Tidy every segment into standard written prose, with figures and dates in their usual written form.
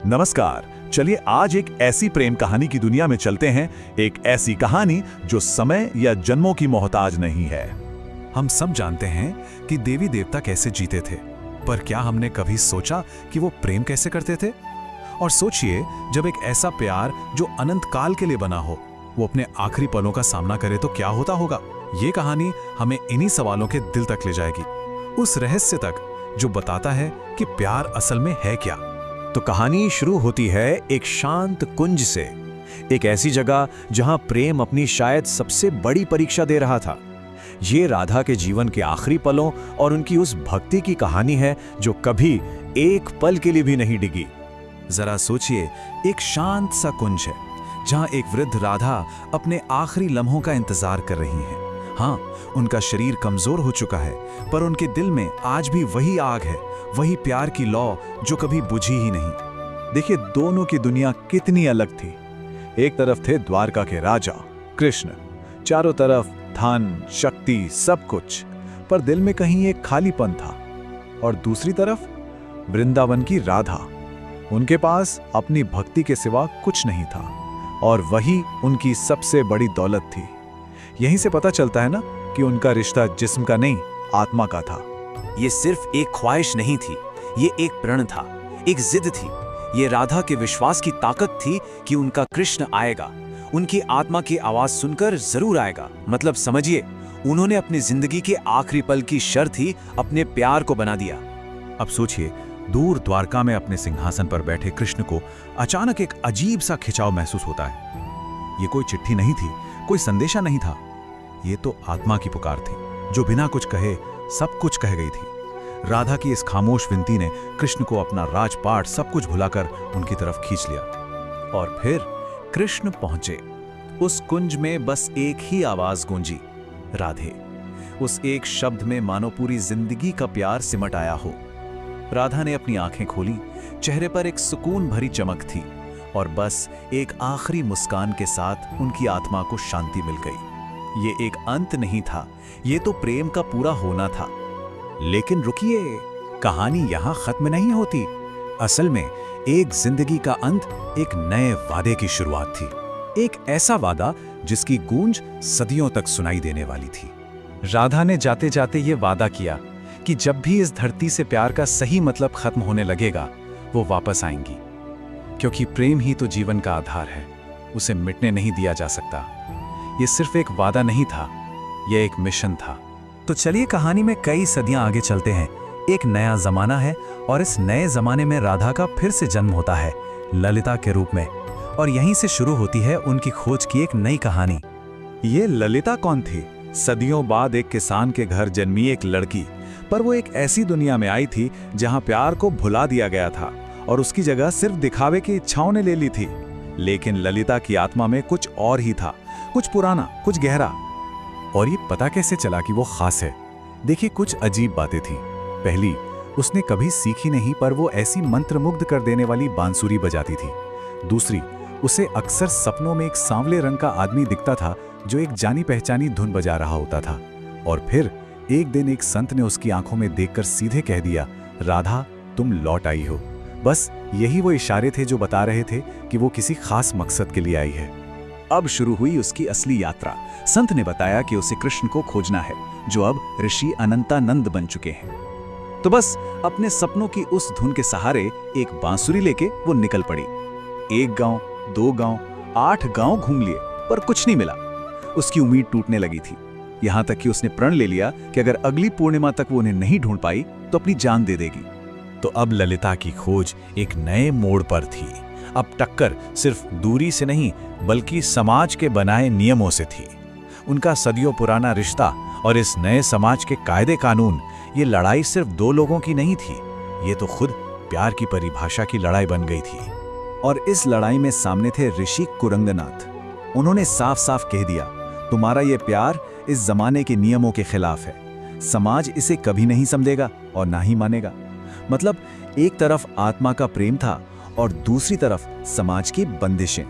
नमस्कार। चलिए आज एक ऐसी प्रेम कहानी की दुनिया में चलते हैं, एक ऐसी कहानी जो समय या जन्मों की मोहताज नहीं है। हम सब जानते हैं कि देवी देवता कैसे जीते थे, पर क्या हमने कभी सोचा कि वो प्रेम कैसे करते थे? और सोचिए, जब एक ऐसा प्यार जो अनंत काल के लिए बना हो, वो अपने आखिरी पलों का सामना करे तो क्या होता होगा। ये कहानी हमें इन्हीं सवालों के दिल तक ले जाएगी, उस रहस्य तक जो बताता है कि प्यार असल में है क्या। तो कहानी शुरू होती है एक शांत कुंज से, एक ऐसी जगह जहां प्रेम अपनी शायद सबसे बड़ी परीक्षा दे रहा था। ये राधा के जीवन के आखिरी पलों और उनकी उस भक्ति की कहानी है जो कभी एक पल के लिए भी नहीं डिगी। जरा सोचिए, एक शांत सा कुंज है जहां एक वृद्ध राधा अपने आखिरी लम्हों का इंतजार कर रही हैं। हाँ, उनका शरीर कमजोर हो चुका है, पर उनके दिल में आज भी वही आग है, वही प्यार की लौ जो कभी बुझी ही नहीं। देखिए, दोनों की दुनिया कितनी अलग थी। एक तरफ थे द्वारका के राजा कृष्ण, चारों तरफ धन, शक्ति, सब कुछ, पर दिल में कहीं एक खालीपन था। और दूसरी तरफ वृंदावन की राधा, उनके पास अपनी भक्ति के सिवा कुछ नहीं था, और वही उनकी सबसे बड़ी दौलत थी। यहीं से पता चलता है ना कि उनका रिश्ता जिस्म का नहीं, आत्मा का था। ये सिर्फ एक ख्वाहिश नहीं थी, ये एक प्रण था, एक जिद थी। ये राधा के विश्वास की ताकत थी कि उनका कृष्ण आएगा, उनकी आत्मा की आवाज सुनकर जरूर आएगा। मतलब समझिए, उन्होंने अपनी जिंदगी के आखिरी पल की शर्त ही अपने प्यार को बना दिया। अब सोचिए, दूर द्वारका में अपने सिंहासन पर बैठे कृष्ण को अचानक एक अजीब सा खिंचाव महसूस होता है। ये कोई चिट्ठी नहीं थी, कोई संदेशा नहीं था, ये तो आत्मा की पुकार थी जो बिना कुछ कहे सब कुछ कह गई थी। राधा की इस खामोश विनती ने कृष्ण को अपना राजपाट सब कुछ भुलाकर उनकी तरफ खींच लिया। और फिर कृष्ण पहुंचे। उस कुंज में बस एक ही आवाज गूंजी, राधे। उस एक शब्द में मानो पूरी जिंदगी का प्यार सिमट आया हो। राधा ने अपनी आंखें खोली, चेहरे पर एक सुकून भरी चमक थी, और बस एक आखिरी मुस्कान के साथ उनकी आत्मा को शांति मिल गई। ये एक अंत नहीं था, ये तो प्रेम का पूरा होना था। लेकिन रुकिए, कहानी यहां खत्म नहीं होती। असल में एक जिंदगी का अंत एक नए वादे की शुरुआत थी। एक ऐसा वादा जिसकी गूंज सदियों तक सुनाई देने वाली थी। राधा ने जाते जाते ये वादा किया कि जब भी इस धरती से प्यार का सही मतलब खत्म होने लगेगा, वो वापस आएंगी, क्योंकि प्रेम ही तो जीवन का आधार है, उसे मिटने नहीं दिया जा सकता। ये सिर्फ एक वादा नहीं था, यह एक मिशन था। तो चलिए कहानी में कई सदियां आगे चलते हैं। एक नया जमाना है, और इस नए जमाने में राधा का फिर से जन्म होता है, ललिता के रूप में। और यहीं से शुरू होती है उनकी खोज की एक नई कहानी। ये ललिता कौन थी? सदियों बाद एक किसान के घर जन्मी एक लड़की, पर वो एक ऐसी दुनिया में आई थी जहां प्यार को भुला दिया गया था, और उसकी जगह सिर्फ दिखावे की इच्छाओं ने ले ली थी। लेकिन ललिता की आत्मा में कुछ और ही था, कुछ पुराना, कुछ गहरा। और ये पता कैसे चला कि वो खास है? देखिए, कुछ अजीब बातें थी। पहली, उसने कभी सीखी नहीं, पर वो ऐसी मंत्रमुग्ध कर देने वाली बांसुरी बजाती थी। दूसरी, उसे अक्सर सपनों में एक सांवले रंग का आदमी दिखता था जो एक जानी पहचानी धुन बजा रहा होता था। और फिर एक दिन एक संत ने उसकी आंखों में देखकर सीधे कह दिया, राधा, तुम लौट आई हो। बस यही वो इशारे थे जो बता रहे थे कि वो किसी खास मकसद के लिए आई है। अब शुरू हुई उसकी असली यात्रा। संत ने बताया कि उसे कृष्ण को खोजना है, जो अब ऋषि अनंतानंद बन चुके हैं। तो बस अपने सपनों की उस धुन के सहारे एक बांसुरी लेके वो निकल पड़ी। 1 गांव, 2 गांव, 8 गांव घूम लिए, पर कुछ नहीं मिला। उसकी उम्मीद टूटने लगी थी, यहां तक कि उसने प्रण ले लिया कि अगर अगली पूर्णिमा तक वो उन्हें नहीं ढूंढ पाई तो अपनी जान दे देगी। तो अब ललिता की खोज एक नए मोड़ पर थी। अब टक्कर सिर्फ दूरी से नहीं, बल्कि समाज के बनाए नियमों से थी। उनका सदियों पुराना रिश्ता और इस नए समाज के कायदे कानून, ये लड़ाई सिर्फ 2 लोगों की नहीं थी, ये तो खुद प्यार की परिभाषा की लड़ाई बन गई थी। और इस लड़ाई में सामने थे ऋषि कुरंगनाथ। उन्होंने साफ साफ कह दिया, तुम्हारा ये प्यार इस जमाने के नियमों के खिलाफ है। समाज इसे कभी नहीं समझेगा और ना ही मानेगा। मतलब एक तरफ आत्मा का प्रेम था और दूसरी तरफ समाज की बंदिशें।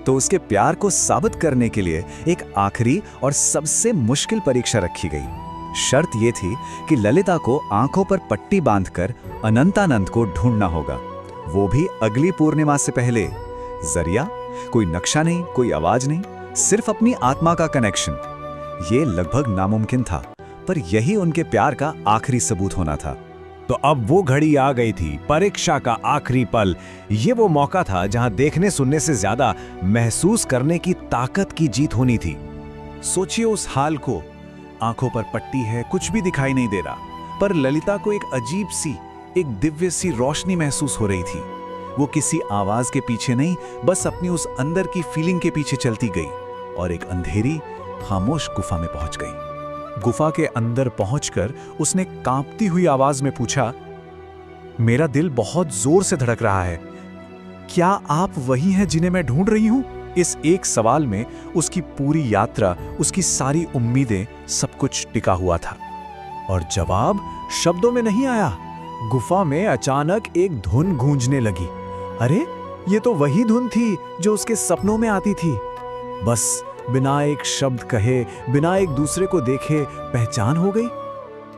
तो उसके प्यार को साबित करने के लिए एक आखिरी और सबसे मुश्किल परीक्षा रखी गई। शर्त यह थी कि ललिता को आंखों पर पट्टी बांधकर अनंतानंद को ढूंढना होगा। वो भी अगली पूर्णिमा से पहले। जरिया, कोई नक्शा नहीं, कोई आवाज नहीं, सिर्फ अपनी आत्मा का कनेक्शन। ये लगभग नामुमकिन था, पर यही उनके प्यार का आखिरी सबूत होना था। तो अब वो घड़ी आ गई थी, परीक्षा का आखिरी पल। ये वो मौका था जहां देखने सुनने से ज्यादा महसूस करने की ताकत की जीत होनी थी। सोचिए उस हाल को, आंखों पर पट्टी है, कुछ भी दिखाई नहीं दे रहा, पर ललिता को एक अजीब सी, एक दिव्य सी रोशनी महसूस हो रही थी। वो किसी आवाज के पीछे नहीं, बस अपनी उस अंदर की फीलिंग के पीछे चलती गई और एक अंधेरी, खामोश गुफा में पहुंच गई। गुफा के अंदर पहुंचकर उसने कांपती हुई आवाज में पूछा, मेरा दिल बहुत जोर से धड़क रहा है, क्या आप वही हैं जिन्हें मैं ढूंढ रही हूं? इस एक सवाल में उसकी पूरी यात्रा, उसकी सारी उम्मीदें, सब कुछ टिका हुआ था। और जवाब शब्दों में नहीं आया। गुफा में अचानक एक धुन गूंजने लगी। अरे, ये तो वही धुन थी जो उसके सपनों में आती थी। बस बिना एक शब्द कहे, बिना एक दूसरे को देखे पहचान हो गई।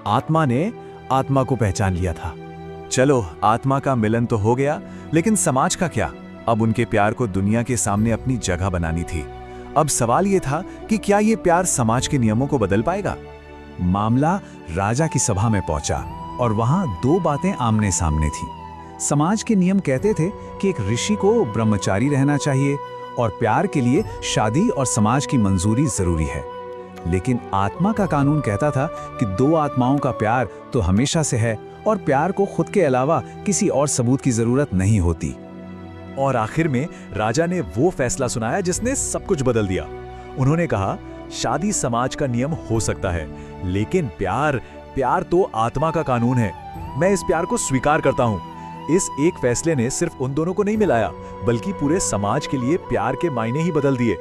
आत्मा ने आत्मा को पहचान लिया था। चलो, आत्मा का मिलन तो हो गया, लेकिन समाज का क्या? अब उनके प्यार को दुनिया के सामने अपनी जगह बनानी थी। अब सवाल यह था कि क्या ये प्यार समाज के नियमों को बदल पाएगा? मामला राजा की सभा में पहुंचा और वहां दो बातें आमने सामने थी। समाज के नियम कहते थे कि एक ऋषि को ब्रह्मचारी रहना चाहिए और प्यार के लिए शादी और समाज की मंजूरी जरूरी है। लेकिन आत्मा का कानून कहता था कि दो आत्माओं का प्यार तो हमेशा से है और प्यार को खुद के अलावा किसी और सबूत की जरूरत नहीं होती। और आखिर में राजा ने वो फैसला सुनाया जिसने सब कुछ बदल दिया। उन्होंने कहा, शादी समाज का नियम हो सकता है, लेकिन प्यार तो आत्मा का कानून है। मैं इस प्यार को स्वीकार करता हूं। इस एक फैसले ने सिर्फ उन दोनों को नहीं मिलाया, बल्कि पूरे समाज के लिए प्यार के मायने ही बदल दिए।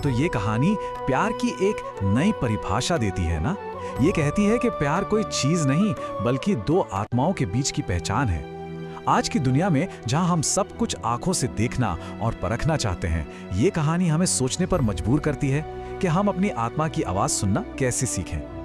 तो ये कहानी प्यार की एक नई परिभाषा देती है ना। ये कहती है कि प्यार कोई चीज नहीं, बल्कि दो आत्माओं के बीच की पहचान है। आज की दुनिया में जहां हम सब कुछ आंखों से देखना और परखना चाहते हैं, ये कहानी हमें सोचने पर मजबूर करती है कि हम अपनी आत्मा की आवाज सुनना कैसे सीखें।